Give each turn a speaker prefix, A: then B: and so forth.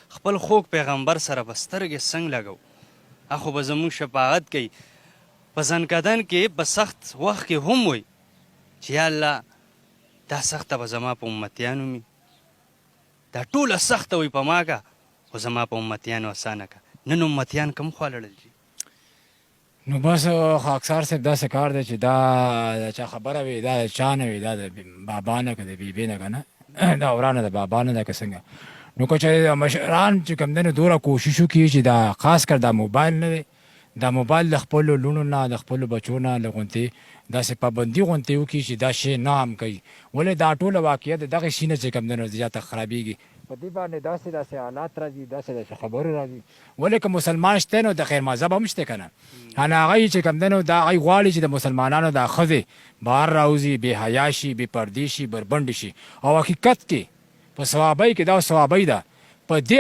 A: خپل خوږ پیغمبر سره به سترګې څنګ لګو اخو به زموږ شفاعت کوي په زنکدن کې په سخت وخت کې هم وي چې یا الله دا سخته به زما په امتیانو مي دا ټوله سخته وي په ما که خو زما په امتیانو اسانه که نن امتیان کم خوا لړل جي
B: نو بس خاکسار صاحب داسې کار دی چې دا د چا خبره وي دا د چا نه وي دا د بابا نه که د بیبي نه که نه دا ورانه د بابا نه ده که څنګه نو که چېرې مشران چې کوم دی نو دومره کوشش وکړي چې دا خاص کر دا موبایل نه دی دا موبایل د خپلو لوڼو نه د خپلو بچو نه له غونتې داسې پابندي غونتې وکړي چې دا شی نه هم کوي ولې دا ټوله واقعیت د دغې شي نه چې کوم دی نو زیاته خرابېږي په دې باندې داسې حالات راځي داسې خبرې راځي ولې که مسلمان شته نو د خیر مذهب هم شته که نه هغه چې کوم دی نو دا هغوی غواړي چې د مسلمانانو دا ښځې بهر راوځي بې حیا شي بې پردې شي بربنډې شي او حقیقت کې په صوابۍ کې دا صوابۍ ده په دې